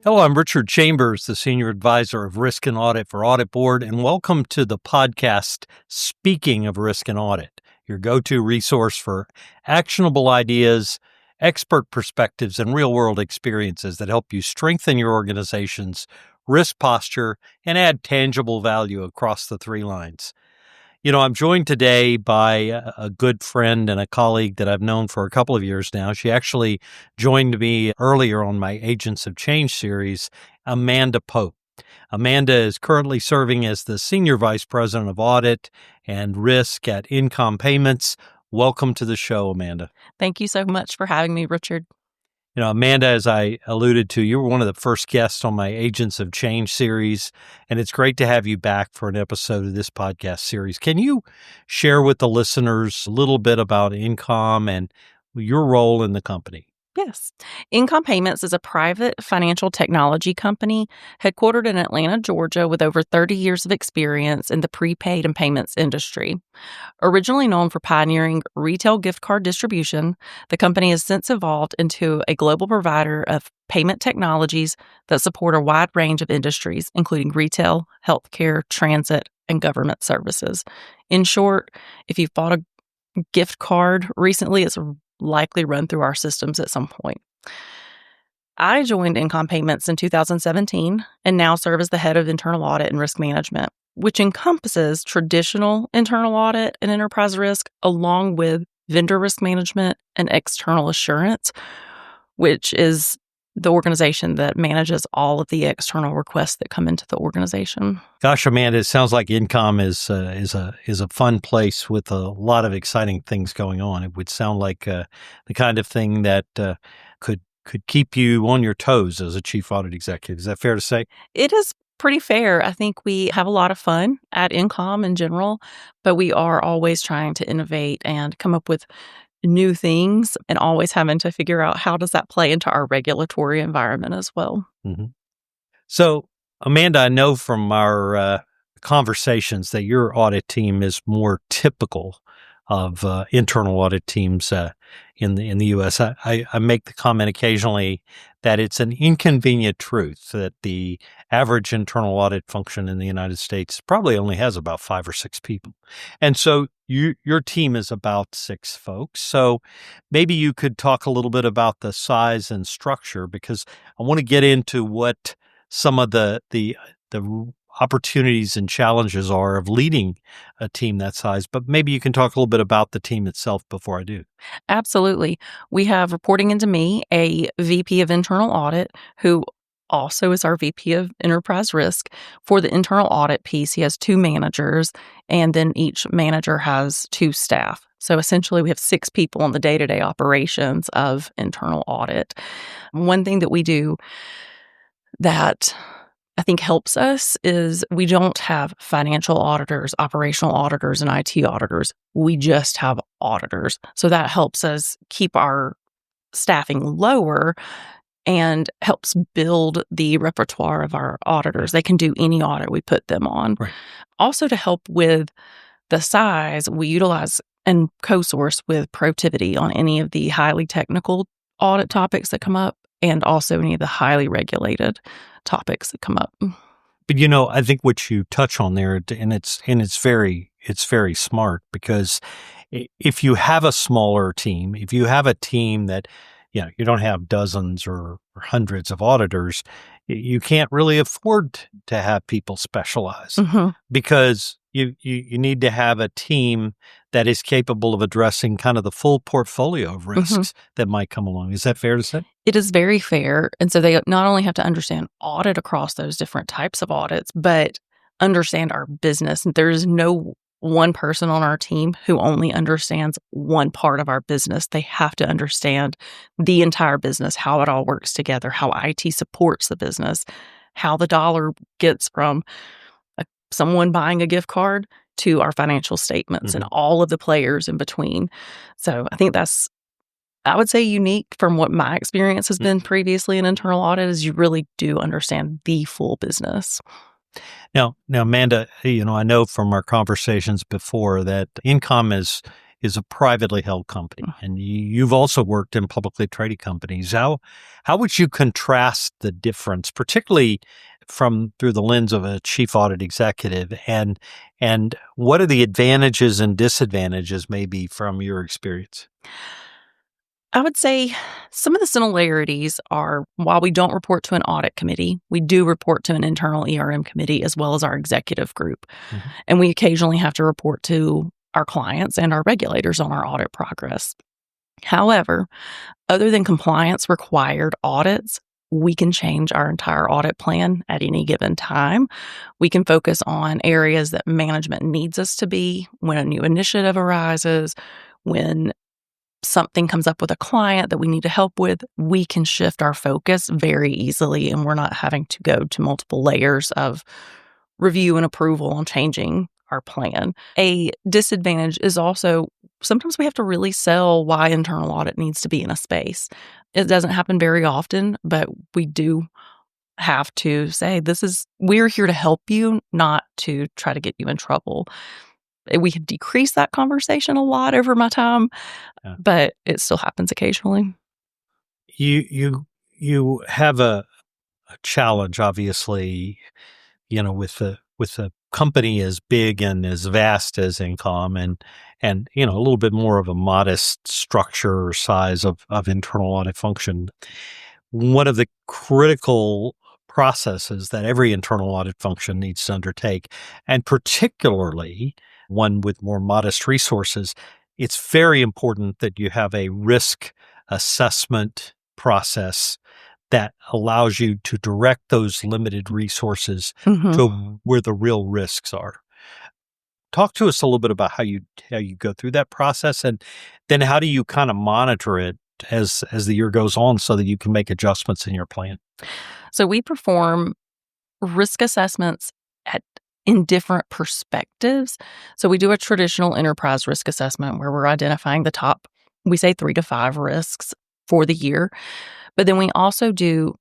Hello, I'm Richard Chambers, the Senior Advisor of Risk and Audit for AuditBoard, and welcome to the podcast, Speaking of Risk and Audit, your go-to resource for actionable ideas, expert perspectives, and real-world experiences that help you strengthen your organization's risk posture and add tangible value across the three lines. I'm joined today by a good friend and a colleague that I've known for a couple of years now. She actually joined me earlier on my Agents of Change series, Amanda Pope. Amanda is currently serving as the Senior Vice President of Audit and Risk at InComm Payments. Welcome to the show, Amanda. Thank you so much for having me, Richard. Amanda, as I alluded to, you were one of the first guests on my Agents of Change series, and it's great to have you back for an episode of this podcast series. Can you share with the listeners a little bit about InComm and your role in the company? Yes. InComm Payments is a private financial technology company headquartered in Atlanta, Georgia, with over 30 years of experience in the prepaid and payments industry. Originally known for pioneering retail gift card distribution, the company has since evolved into a global provider of payment technologies that support a wide range of industries, including retail, healthcare, transit, and government services. In short, if you've bought a gift card recently, it's likely run through our systems at some point. I joined InComm Payments in 2017 and now serve as the head of internal audit and risk management, which encompasses traditional internal audit and enterprise risk, along with vendor risk management and external assurance, which is the organization that manages all of the external requests that come into the organization. Gosh, Amanda, it sounds like InComm is a fun place with a lot of exciting things going on. It would sound like the kind of thing that could keep you on your toes as a chief audit executive. Is that fair to say? It is pretty fair. I think we have a lot of fun at InComm in general, but we are always trying to innovate and come up with new things and always having to figure out how does that play into our regulatory environment as well. Mm-hmm. So, Amanda, I know from our conversations that your audit team is more typical of internal audit teams in the U.S. I make the comment occasionally that it's an inconvenient truth that the average internal audit function in the United States probably only has about 5 or 6 people. And so your team is about 6 folks. So maybe you could talk a little bit about the size and structure, because I want to get into what some of the opportunities and challenges are of leading a team that size, but maybe you can talk a little bit about the team itself before I do. Absolutely. We have reporting into me a VP of internal audit who also is our VP of enterprise risk. For the internal audit piece, he has 2 managers, and then each manager has 2 staff. So essentially, we have 6 people on the day-to-day operations of internal audit. One thing that we do that I think helps us is we don't have financial auditors, operational auditors, and IT auditors. We just have auditors. So that helps us keep our staffing lower and helps build the repertoire of our auditors. They can do any audit we put them on. Right. Also, to help with the size, we utilize and co-source with Protiviti on any of the highly technical audit topics that come up, and also any of the highly regulated topics that come up. But I think what you touch on there, and it's very smart, because if you have a smaller team, if you have a team that you don't have dozens or hundreds of auditors, you can't really afford to have people specialize, because you need to have a team that is capable of addressing kind of the full portfolio of risks that might come along. Is that fair to say? It is very fair. And so they not only have to understand audit across those different types of audits, but understand our business. There is no one person on our team who only understands one part of our business. They have to understand the entire business, how it all works together, how IT supports the business, how the dollar gets from someone buying a gift card to our financial statements and all of the players in between. So I think that's, I would say, unique from what my experience has been previously in internal audit, is you really do understand the full business. Now, Amanda, I know from our conversations before that InComm is a privately held company, and you've also worked in publicly traded companies. How would you contrast the difference, particularly through the lens of a chief audit executive, and what are the advantages and disadvantages maybe from your experience? I would say some of the similarities are, while we don't report to an audit committee, we do report to an internal ERM committee as well as our executive group. Mhm. And we occasionally have to report to our clients and our regulators on our audit progress. However, other than compliance required audits, we can change our entire audit plan at any given time. We can focus on areas that management needs us to be when a new initiative arises, when something comes up with a client that we need to help with. We can shift our focus very easily, and we're not having to go to multiple layers of review and approval on changing our plan. A disadvantage is also sometimes we have to really sell why internal audit needs to be in a space. It doesn't happen very often, but we do have to say, we're here to help you, not to try to get you in trouble. We have decreased that conversation a lot over my time, Yeah. but it still happens occasionally. You have a challenge, obviously, with a company as big and as vast as InComm, and a little bit more of a modest structure or size of internal audit function. One of the critical processes that every internal audit function needs to undertake, and particularly one with more modest resources, it's very important that you have a risk assessment process that allows you to direct those limited resources to where the real risks are. Talk to us a little bit about how you go through that process, and then how do you kind of monitor it as the year goes on so that you can make adjustments in your plan? So we perform risk assessments in different perspectives. So we do a traditional enterprise risk assessment where we're identifying the top, we say 3 to 5 risks for the year. But then we also do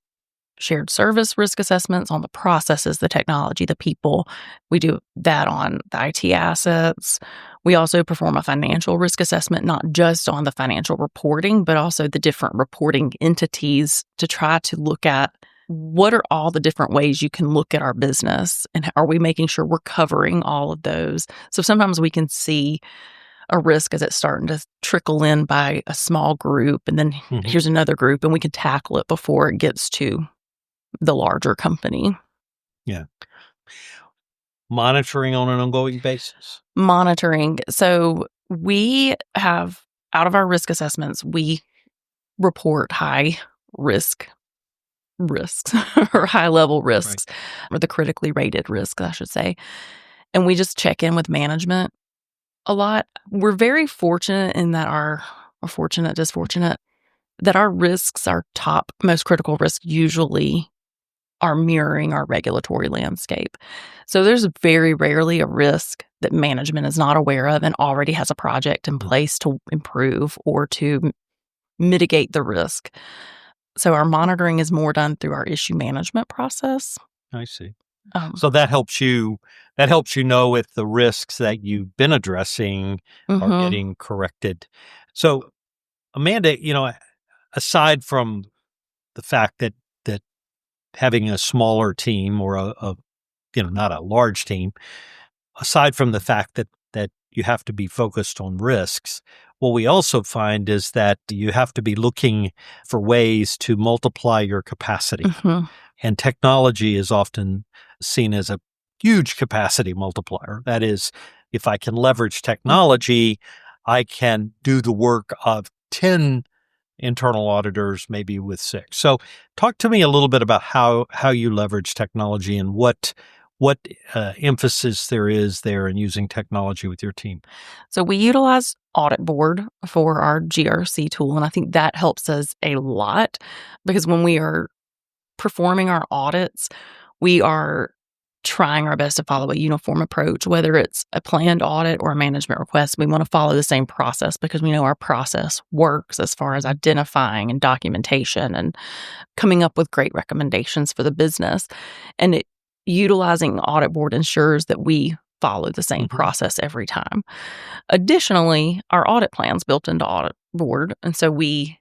shared service risk assessments on the processes, the technology, the people. We do that on the IT assets. We also perform a financial risk assessment, not just on the financial reporting, but also the different reporting entities to try to look at what are all the different ways you can look at our business, and are we making sure we're covering all of those? So sometimes we can see a risk as it's starting to trickle in by a small group, and then here's another group, and we can tackle it before it gets to the larger company. Yeah. Monitoring on an ongoing basis. Monitoring. So we have, out of our risk assessments, we report high risks or high level risks, or the critically rated risks, I should say. And we just check in with management a lot. We're very fortunate in that our risks, our top most critical risks, usually are mirroring our regulatory landscape. So there's very rarely a risk that management is not aware of and already has a project in place to improve or to mitigate the risk. So our monitoring is more done through our issue management process. I see. So that helps you know if the risks that you've been addressing are getting corrected. So, Amanda, aside from the fact that having a smaller team or a not a large team, aside from the fact that you have to be focused on risks, what we also find is that you have to be looking for ways to multiply your capacity. And technology is often seen as a huge capacity multiplier. That is, if I can leverage technology, I can do the work of 10 internal auditors, maybe with 6. So talk to me a little bit about how you leverage technology and what emphasis there is there in using technology with your team. So we utilize AuditBoard for our GRC tool, and I think that helps us a lot because when we are performing our audits, we are trying our best to follow a uniform approach, whether it's a planned audit or a management request. We want to follow the same process because we know our process works as far as identifying and documentation and coming up with great recommendations for the business. And utilizing AuditBoard ensures that we follow the same process every time. Additionally, our audit plan's built into AuditBoard, and so we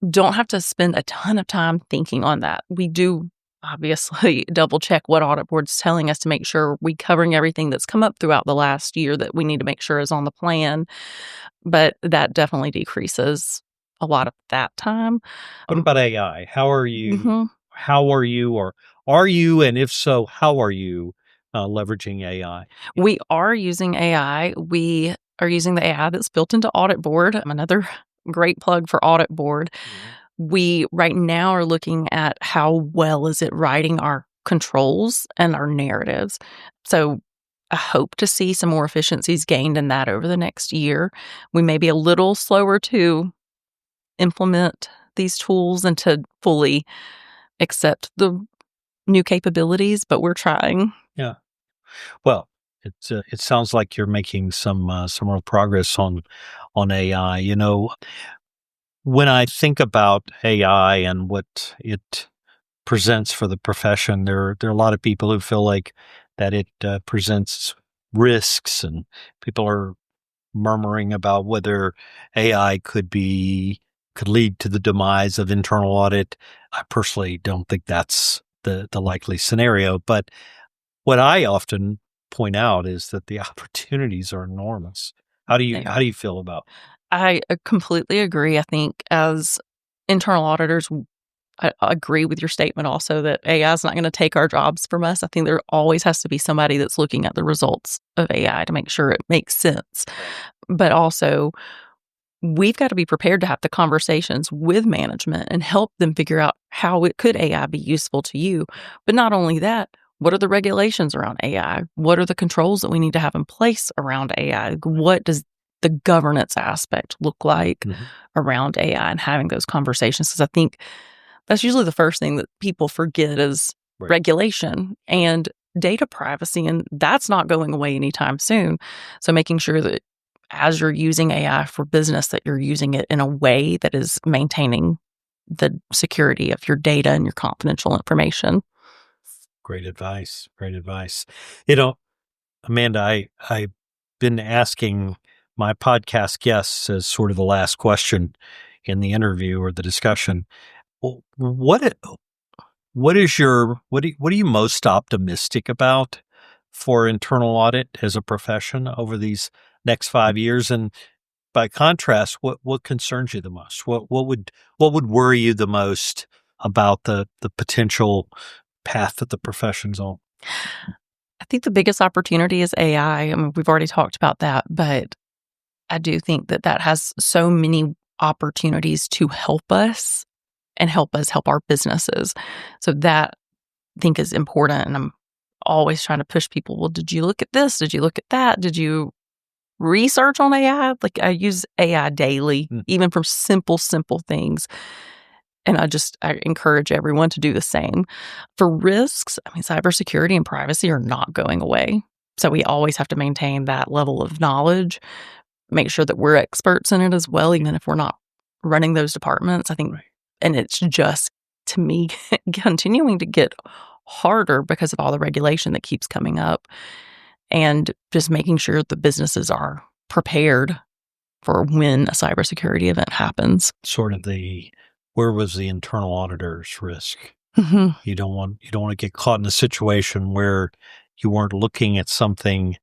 don't have to spend a ton of time thinking on that. We do obviously double check what AuditBoard's telling us to make sure we're covering everything that's come up throughout the last year that we need to make sure is on the plan, but that definitely decreases a lot of that time. What about AI? How are you, or are you, and if so, how are you leveraging AI? We are using AI. We are using the AI that's built into AuditBoard. Another great plug for AuditBoard. We right now are looking at how well is it writing our controls and our narratives. So I hope to see some more efficiencies gained in that over the next year. We may be a little slower to implement these tools and to fully accept the new capabilities, but we're trying. Yeah. Well, it sounds like you're making some real progress on AI. You know, when I think about AI and what it presents for the profession, there are a lot of people who feel like that it presents risks, and people are murmuring about whether AI could lead to the demise of internal audit. I personally don't think that's the likely scenario, but what I often point out is that the opportunities are enormous. How do you feel about? I completely agree. I think as internal auditors, I agree with your statement also that AI is not going to take our jobs from us. I think there always has to be somebody that's looking at the results of AI to make sure it makes sense. But also, we've got to be prepared to have the conversations with management and help them figure out how could AI be useful to you. But not only that, what are the regulations around AI? What are the controls that we need to have in place around AI? What does the governance aspect look like around AI, and having those conversations? Because I think that's usually the first thing that people forget is regulation and data privacy, and that's not going away anytime soon. So making sure that as you're using AI for business, that you're using it in a way that is maintaining the security of your data and your confidential information. Great advice. Great advice. You know, Amanda, I've been asking my podcast guests as sort of the last question in the interview or the discussion. Well, what are you most optimistic about for internal audit as a profession over these next 5 years? And by contrast, what concerns you the most? What would worry you the most about the potential path that the profession's on? I think the biggest opportunity is AI. I mean, we've already talked about that, but I do think that has so many opportunities to help us and help us help our businesses. So that I think is important. And I'm always trying to push people. Well, did you look at this? Did you look at that? Did you research on AI? Like, I use AI daily, even for simple things. And I encourage everyone to do the same. For risks, I mean, cybersecurity and privacy are not going away. So we always have to maintain that level of knowledge, make sure that we're experts in it as well, even if we're not running those departments. I think, and it's just, to me, continuing to get harder because of all the regulation that keeps coming up, and just making sure the businesses are prepared for when a cybersecurity event happens. Sort of where was the internal auditor's risk? You don't want to get caught in a situation where you weren't looking at something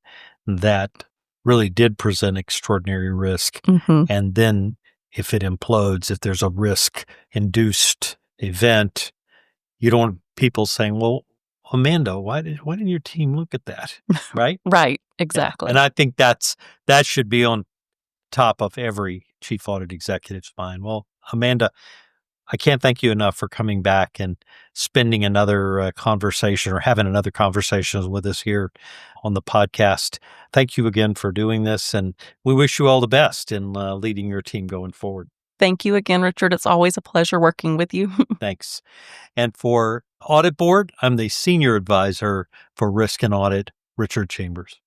that really did present extraordinary risk. And then if it implodes, if there's a risk-induced event, you don't want people saying, well, Amanda, why didn't your team look at that? Right? Right. Exactly. Yeah. And I think that should be on top of every chief audit executive's mind. Well, Amanda, I can't thank you enough for coming back and spending another conversation or having another conversation with us here on the podcast. Thank you again for doing this, and we wish you all the best in leading your team going forward. Thank you again, Richard. It's always a pleasure working with you. Thanks. And for AuditBoard, I'm the Senior Advisor for Risk and Audit, Richard Chambers.